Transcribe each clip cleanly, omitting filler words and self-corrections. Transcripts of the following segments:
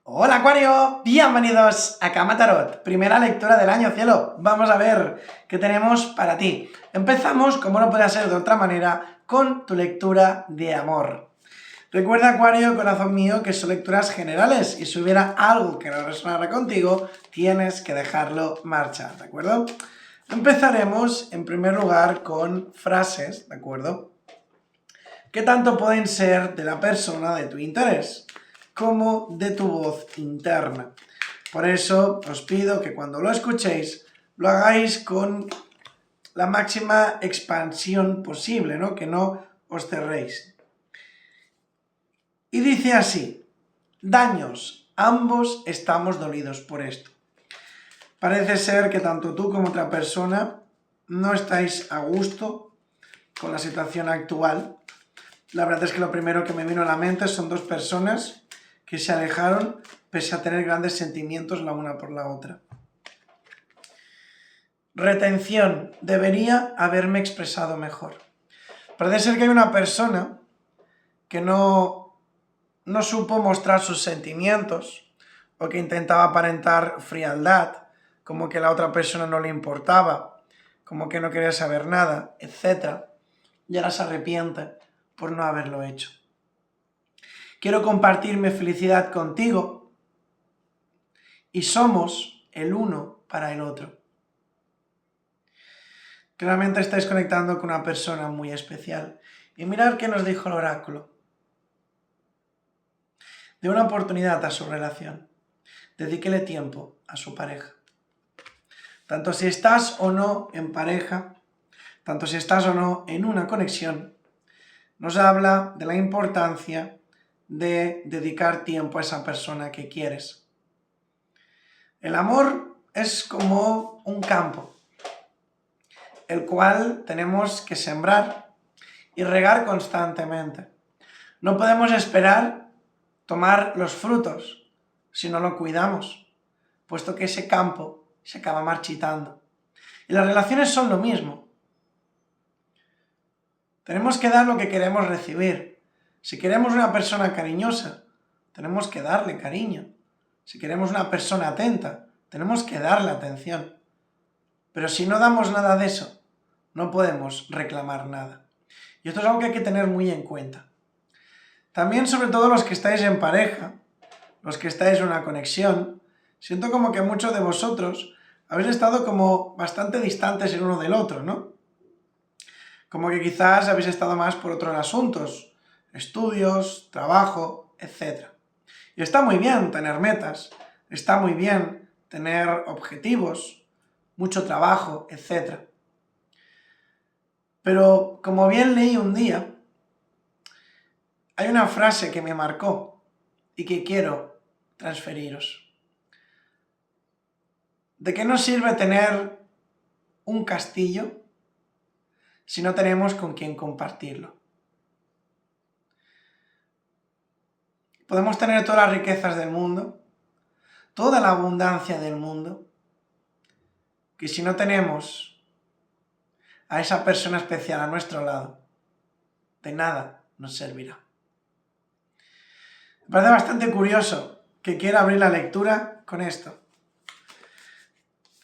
Hola Acuario, bienvenidos a Cama Tarot, primera lectura del año, cielo. Vamos a ver qué tenemos para ti. Empezamos, como no puede ser de otra manera, con tu lectura de amor. Recuerda, Acuario, corazón mío, que son lecturas generales y si hubiera algo que no resonara contigo, tienes que dejarlo marchar, ¿de acuerdo? Empezaremos, en primer lugar, con frases, ¿de acuerdo?, que tanto pueden ser de la persona de tu interés como de tu voz interna. Por eso os pido que cuando lo escuchéis lo hagáis con la máxima expansión posible, ¿no? Que no os cerréis. Y dice así: daños, ambos estamos dolidos por esto. Parece ser que tanto tú como otra persona no estáis a gusto con la situación actual. La verdad es que lo primero que me vino a la mente son dos personas que se alejaron pese a tener grandes sentimientos la una por la otra. Retención, debería haberme expresado mejor. Parece ser que hay una persona que no supo mostrar sus sentimientos o que intentaba aparentar frialdad, como que la otra persona no le importaba, como que no quería saber nada, etc. Y ahora se arrepiente por no haberlo hecho. Quiero compartir mi felicidad contigo y somos el uno para el otro. Claramente estáis conectando con una persona muy especial. Y mirad qué nos dijo el oráculo. De una oportunidad a su relación. Dedíquele tiempo a su pareja. Tanto si estás o no en pareja, tanto si estás o no en una conexión, nos habla de la importancia de dedicar tiempo a esa persona que quieres. El amor es como un campo, el cual tenemos que sembrar y regar constantemente. No podemos esperar tomar los frutos si no lo cuidamos, puesto que ese campo se acaba marchitando. Y las relaciones son lo mismo. Tenemos que dar lo que queremos recibir. Si queremos una persona cariñosa, tenemos que darle cariño. Si queremos una persona atenta, tenemos que darle atención. Pero si no damos nada de eso, no podemos reclamar nada. Y esto es algo que hay que tener muy en cuenta. También, sobre todo los que estáis en pareja, los que estáis en una conexión, siento como que muchos de vosotros habéis estado como bastante distantes el uno del otro, ¿no? Como que quizás habéis estado más por otros asuntos, estudios, trabajo, etc. Y está muy bien tener metas, está muy bien tener objetivos, mucho trabajo, etc. Pero como bien leí un día, hay una frase que me marcó y que quiero transferiros. ¿De qué nos sirve tener un castillo si no tenemos con quién compartirlo? Podemos tener todas las riquezas del mundo, toda la abundancia del mundo, que si no tenemos a esa persona especial a nuestro lado, de nada nos servirá. Me parece bastante curioso que quiera abrir la lectura con esto.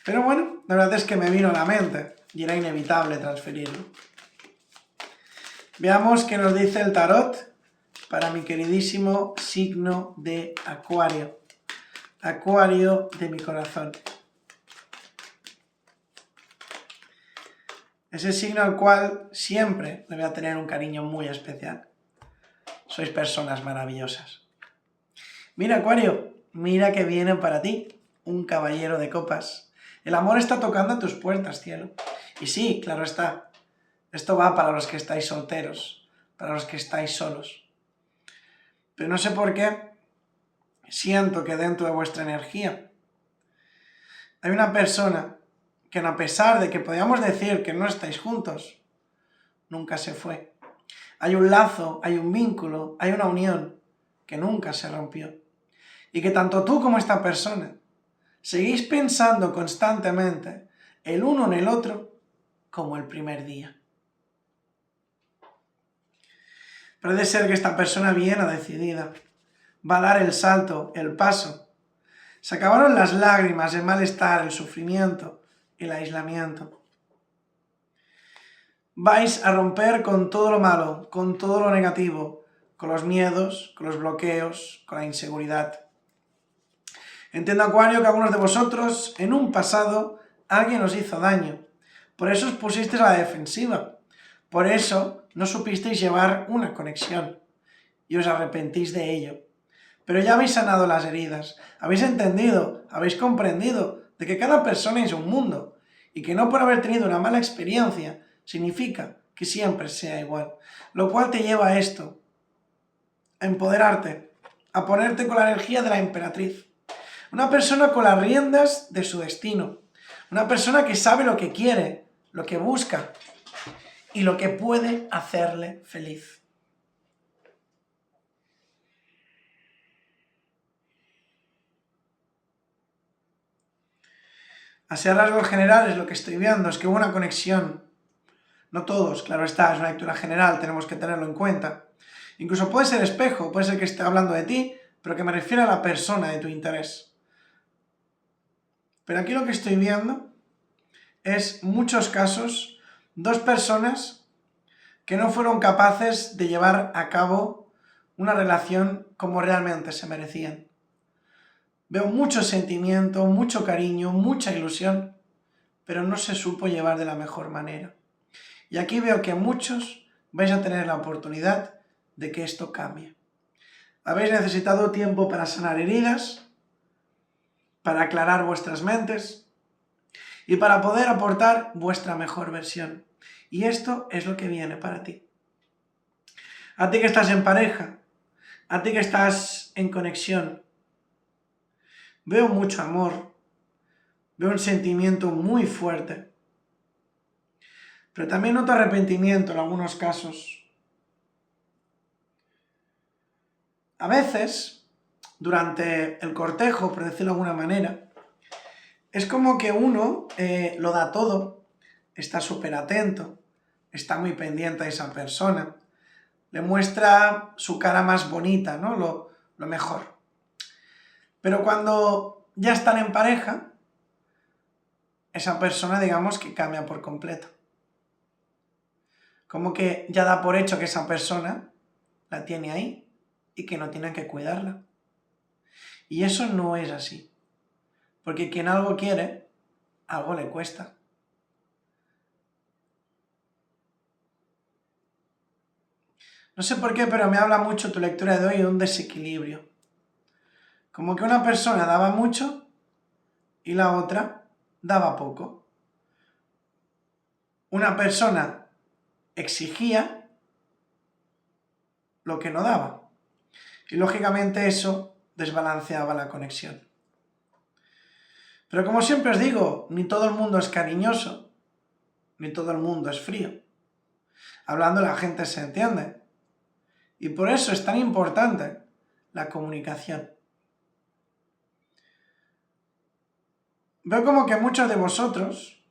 Pero bueno, la verdad es que me vino a la mente y era inevitable transferirlo. Veamos qué nos dice el tarot para mi queridísimo signo de Acuario. Acuario de mi corazón. Ese signo al cual siempre le voy a tener un cariño muy especial. Sois personas maravillosas. Mira, Acuario, mira que viene para ti un caballero de copas. El amor está tocando a tus puertas, cielo. Y sí, claro está, esto va para los que estáis solteros, para los que estáis solos. Pero no sé por qué, siento que dentro de vuestra energía hay una persona que, a pesar de que podríamos decir que no estáis juntos, nunca se fue. Hay un lazo, hay un vínculo, hay una unión que nunca se rompió. Y que tanto tú como esta persona seguís pensando constantemente el uno en el otro como el primer día. Parece ser que esta persona viene decidida, va a dar el salto, el paso. Se acabaron las lágrimas, el malestar, el sufrimiento, el aislamiento. Vais a romper con todo lo malo, con todo lo negativo, con los miedos, con los bloqueos, con la inseguridad. Entiendo, Acuario, que algunos de vosotros, en un pasado, alguien os hizo daño. Por eso os pusisteis a la defensiva. Por eso no supisteis llevar una conexión. Y os arrepentís de ello. Pero ya habéis sanado las heridas, habéis entendido, habéis comprendido de que cada persona es un mundo y que no por haber tenido una mala experiencia significa que siempre sea igual. Lo cual te lleva a esto, a empoderarte, a ponerte con la energía de la emperatriz. Una persona con las riendas de su destino. Una persona que sabe lo que quiere, lo que busca y lo que puede hacerle feliz. Así a rasgos generales lo que estoy viendo es que hubo una conexión. No todos, claro está, es una lectura general, tenemos que tenerlo en cuenta. Incluso puede ser espejo, puede ser que esté hablando de ti, pero que me refiere a la persona de tu interés. Pero aquí lo que estoy viendo es muchos casos, dos personas que no fueron capaces de llevar a cabo una relación como realmente se merecían. Veo mucho sentimiento, mucho cariño, mucha ilusión, pero no se supo llevar de la mejor manera. Y aquí veo que muchos vais a tener la oportunidad de que esto cambie. Habéis necesitado tiempo para sanar heridas, para aclarar vuestras mentes y para poder aportar vuestra mejor versión. Y esto es lo que viene para ti. A ti que estás en pareja, a ti que estás en conexión, veo mucho amor, veo un sentimiento muy fuerte, pero también noto arrepentimiento en algunos casos. A veces, durante el cortejo, por decirlo de alguna manera, es como que uno lo da todo, está súper atento, está muy pendiente a esa persona, le muestra su cara más bonita, ¿no? Lo mejor. Pero cuando ya están en pareja, esa persona, digamos, que cambia por completo. Como que ya da por hecho que esa persona la tiene ahí y que no tiene que cuidarla. Y eso no es así. Porque quien algo quiere, algo le cuesta. No sé por qué, pero me habla mucho tu lectura de hoy de un desequilibrio. Como que una persona daba mucho y la otra daba poco. Una persona exigía lo que no daba. Y lógicamente eso desbalanceaba la conexión. Pero como siempre os digo, ni todo el mundo es cariñoso, ni todo el mundo es frío. Hablando la gente se entiende. Y por eso es tan importante la comunicación. Veo como que muchos de vosotros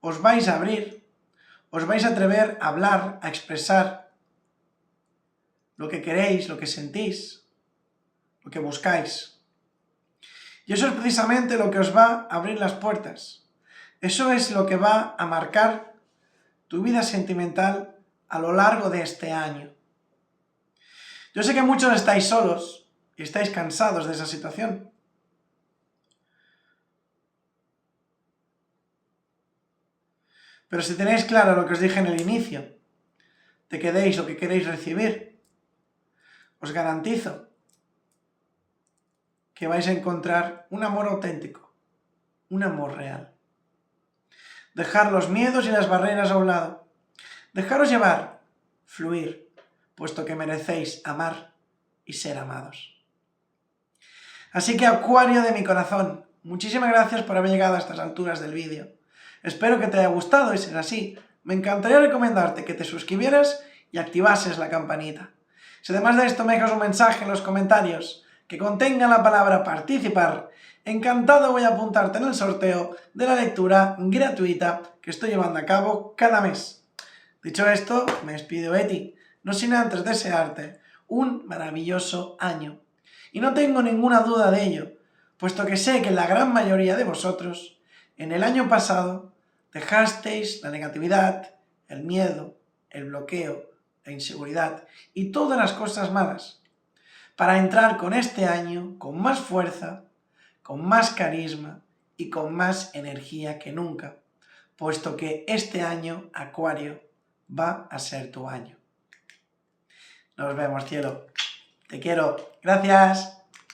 os vais a abrir, os vais a atrever a hablar, a expresar lo que queréis, lo que sentís, lo que buscáis. Y eso es precisamente lo que os va a abrir las puertas. Eso es lo que va a marcar tu vida sentimental a lo largo de este año. Yo sé que muchos estáis solos y estáis cansados de esa situación. Pero si tenéis claro lo que os dije en el inicio, de que deis lo que queréis recibir, os garantizo que vais a encontrar un amor auténtico, un amor real. Dejar los miedos y las barreras a un lado. Dejaros llevar, fluir, puesto que merecéis amar y ser amados. Así que, Acuario de mi corazón, muchísimas gracias por haber llegado a estas alturas del vídeo. Espero que te haya gustado y si es así, me encantaría recomendarte que te suscribieras y activases la campanita. Si además de esto me dejas un mensaje en los comentarios que contenga la palabra participar, encantado voy a apuntarte en el sorteo de la lectura gratuita que estoy llevando a cabo cada mes. Dicho esto, me despido de ti, no sin antes desearte un maravilloso año. Y no tengo ninguna duda de ello, puesto que sé que la gran mayoría de vosotros, en el año pasado, dejasteis la negatividad, el miedo, el bloqueo, la inseguridad y todas las cosas malas, para entrar con este año con más fuerza, con más carisma y con más energía que nunca, puesto que este año, Acuario, va a ser tu año. Nos vemos, cielo. Te quiero. Gracias.